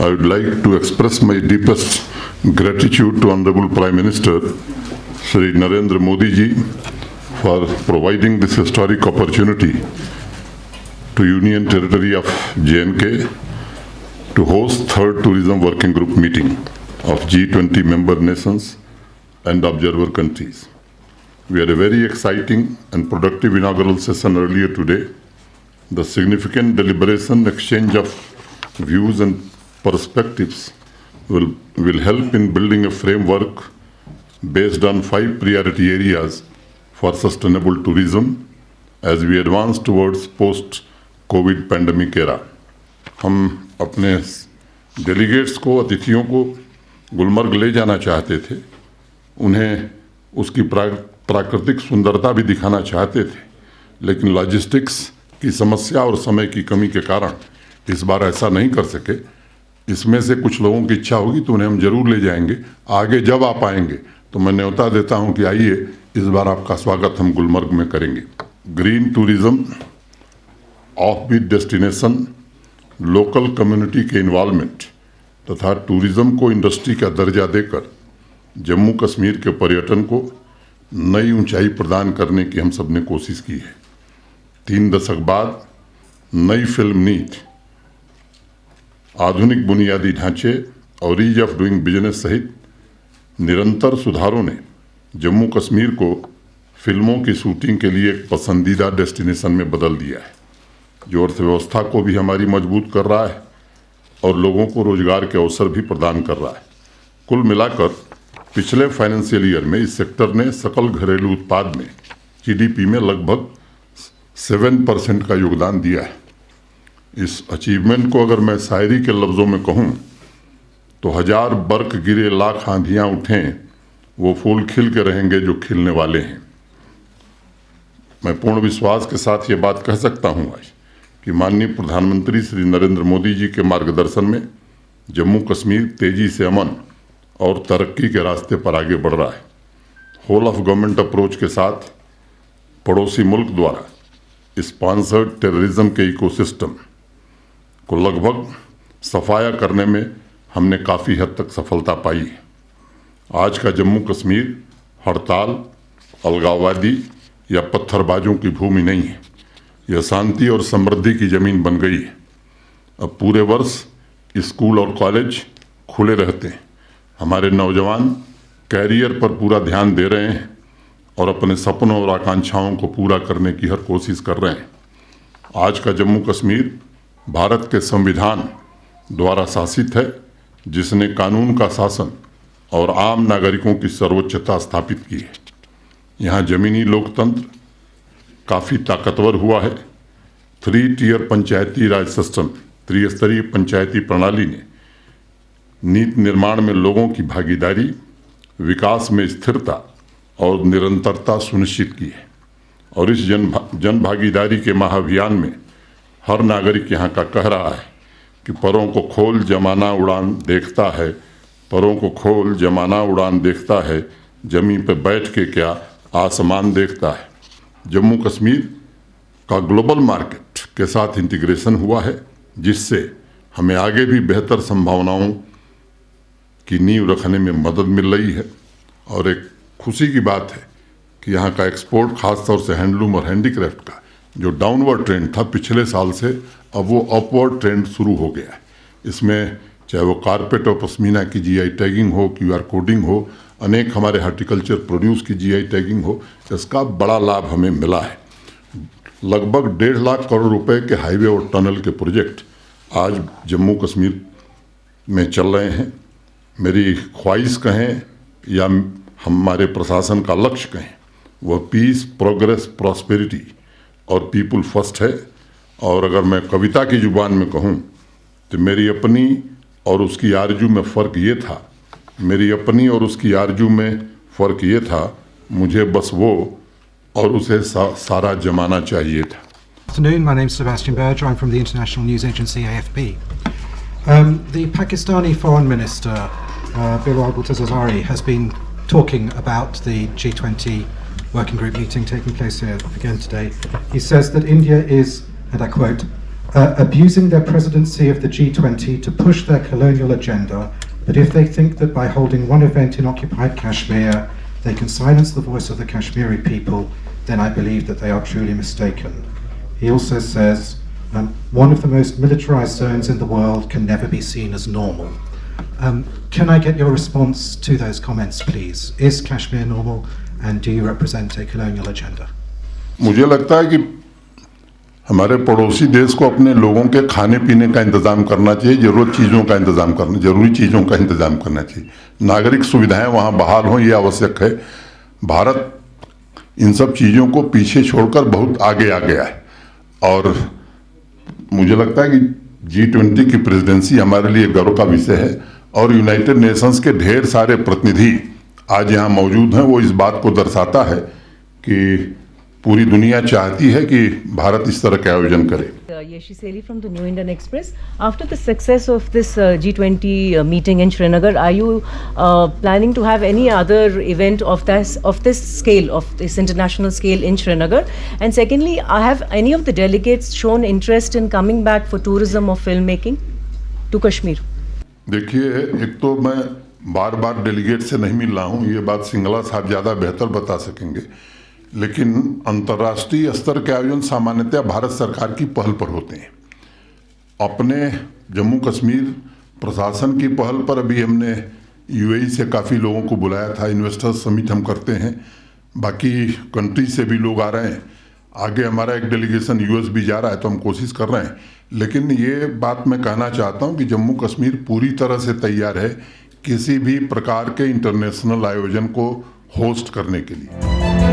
I would like to express my deepest gratitude to Honorable Prime Minister Shri Narendra Modi ji for providing this historic opportunity to Union Territory of J&K to host third Tourism Working Group meeting of G20 member nations and observer countries. We had a very exciting and productive inaugural session earlier today. The significant deliberation, exchange of views and perspectives will help in building a framework based on 5 priority areas for sustainable tourism as we advance towards post-COVID pandemic era. हम अपने delegates को, अतिथियों को गुलमर्ग ले जाना चाहते थे, उन्हें उसकी प्राकृतिक सुंदरता भी दिखाना चाहते थे, लेकिन लॉजिस्टिक्स की समस्या और समय की कमी के कारण इस बार ऐसा नहीं कर सके। इसमें से कुछ लोगों की इच्छा होगी तो उन्हें हम जरूर ले जाएंगे। आगे जब आप आएंगे तो मैं न्योता देता हूं कि आइए, इस बार आपका स्वागत हम गुलमर्ग में करेंगे। Green tourism, off beat destination, local community के इन्वॉल्वमेंट तथा टूरिज्म को इंडस्ट्री का दर्जा देकर जम्मू कश्मीर के पर्यटन को नई ऊंचाई प्रदान करने की हम सब ने कोशिश की है। 3 दशक बाद नई फिल्म नीति, आधुनिक बुनियादी ढांचे और ईज ऑफ डूइंग बिजनेस सहित निरंतर सुधारों ने जम्मू कश्मीर को फिल्मों की शूटिंग के लिए एक पसंदीदा डेस्टिनेशन में बदल दिया है, जो अर्थव्यवस्था को भी हमारी मजबूत कर रहा है और लोगों को रोजगार के अवसर भी प्रदान कर रहा है। कुल मिलाकर पिछले फाइनेंशियल ईयर में इस सेक्टर ने सकल घरेलू उत्पाद में, जीडीपी में लगभग 7% का योगदान दिया है। इस अचीवमेंट को अगर मैं शायरी के लफ्ज़ों में कहूँ तो 1000 बर्क गिरे लाख आंधियाँ उठें, वो फूल खिल के रहेंगे जो खिलने वाले हैं। मैं पूर्ण विश्वास के साथ ये बात कह सकता हूँ आज कि माननीय प्रधानमंत्री श्री नरेंद्र मोदी जी के मार्गदर्शन में जम्मू कश्मीर तेजी से अमन और तरक्की के रास्ते पर आगे बढ़ रहा है। होल ऑफ गवर्नमेंट अप्रोच के साथ पड़ोसी मुल्क द्वारा स्पॉन्सर्ड टेररिज्म के इकोसिस्टम को लगभग सफाया करने में हमने काफ़ी हद तक सफलता पाई है। आज का जम्मू कश्मीर हड़ताल, अलगाववादी या पत्थरबाजों की भूमि नहीं है, यह शांति और समृद्धि की ज़मीन बन गई है। अब पूरे वर्ष स्कूल और कॉलेज खुले रहते हैं। हमारे नौजवान कैरियर पर पूरा ध्यान दे रहे हैं और अपने सपनों और आकांक्षाओं को पूरा करने की हर कोशिश कर रहे हैं। आज का जम्मू कश्मीर भारत के संविधान द्वारा शासित है, जिसने कानून का शासन और आम नागरिकों की सर्वोच्चता स्थापित की है। यहाँ जमीनी लोकतंत्र काफ़ी ताकतवर हुआ है। 3 टियर पंचायती राज सिस्टम, त्रिस्तरीय पंचायती प्रणाली ने नीति निर्माण में लोगों की भागीदारी, विकास में स्थिरता और निरंतरता सुनिश्चित की है। और इस जन भागीदारी के महाअभियान में हर नागरिक यहाँ का कह रहा है कि परों को खोल जमाना उड़ान देखता है, परों को खोल जमाना उड़ान देखता है, जमीन पर बैठ के क्या आसमान देखता है। जम्मू कश्मीर का ग्लोबल मार्केट के साथ इंटीग्रेशन हुआ है, जिससे हमें आगे भी बेहतर संभावनाओं की नींव रखने में मदद मिल रही है। और एक खुशी की बात है कि यहाँ का एक्सपोर्ट, खास तौर से हैंडलूम और हैंडीक्राफ्ट का जो डाउनवर्ड ट्रेंड था पिछले साल से, अब वो अपवर्ड ट्रेंड शुरू हो गया है। इसमें चाहे वो कारपेट और पश्मीना की जीआई टैगिंग हो, क्यूआर कोडिंग हो, अनेक हमारे हार्टिकल्चर प्रोड्यूस की जीआई टैगिंग हो, इसका बड़ा लाभ हमें मिला है। लगभग 1.5 लाख करोड़ रुपए के हाईवे और टनल के प्रोजेक्ट आज जम्मू कश्मीर में चल रहे हैं। मेरी ख्वाहिश कहें या हमारे प्रशासन का लक्ष्य कहें, वह पीस, प्रोग्रेस, प्रॉस्पेरिटी और पीपल फर्स्ट है। और अगर मैं कविता की जुबान में कहूँ तो मेरी अपनी और उसकी आरजू में फ़र्क ये था, मेरी अपनी और उसकी आरजू में फ़र्क ये था, मुझे बस वो और उसे सारा जमाना चाहिए था। Good afternoon, my name is Sebastian Berger. I'm from the international news agency AFP. The Pakistani Foreign Minister, Bilal Bhutto Zardari, has been talking about the G20 working group meeting taking place here again today. He says that India is, and I quote, abusing their presidency of the G20 to push their colonial agenda, but if they think that by holding one event in occupied Kashmir they can silence the voice of the Kashmiri people, then I believe that they are truly mistaken. He also says, one of the most militarized zones in the world can never be seen as normal. Can I get your response to those comments, please? Is Kashmir normal, and do you represent a colonial agenda? मुझे लगता है कि हमारे पड़ोसी देश को अपने लोगों के खाने पीने का इंतज़ाम करना चाहिए, ज़रूरी चीज़ों का इंतज़ाम करना चाहिए। नागरिक सुविधाएं वहाँ बहाल हों, ये आवश्यक है। भारत इन सब चीज़ों को पीछे छोड़कर बहुत आगे आ गया है, और मुझे लगता है कि G20 की प्रेसिडेंसी हमारे लिए गर्व का विषय है, और यूनाइटेड नेशंस के ढेर सारे प्रतिनिधि आज यहाँ मौजूद हैं। वो इस बात को दर्शाता है कि पूरी दुनिया चाहती है कि भारत इस तरह के आयोजन करे। Yeshi Seli from the New Indian Express. After the success of this G20 meeting in Srinagar, are you planning to have any other event of this scale, of this international scale in Srinagar? And secondly, have any of the delegates shown interest in coming back for tourism or filmmaking to Kashmir? देखिए, एक तो मैं बार बार delegate से नहीं मिल रहा हूँ, ये बात सिंगला साहब ज़्यादा बेहतर बता सकेंगे, लेकिन अंतर्राष्ट्रीय स्तर के आयोजन सामान्यतः भारत सरकार की पहल पर होते हैं। अपने जम्मू कश्मीर प्रशासन की पहल पर अभी हमने यूएई से काफ़ी लोगों को बुलाया था। इन्वेस्टर्स समिट हम करते हैं, बाकी कंट्री से भी लोग आ रहे हैं। आगे हमारा एक डेलीगेशन यूएस भी जा रहा है, तो हम कोशिश कर रहे हैं। लेकिन ये बात मैं कहना चाहता हूँ कि जम्मू कश्मीर पूरी तरह से तैयार है किसी भी प्रकार के इंटरनेशनल आयोजन को होस्ट करने के लिए।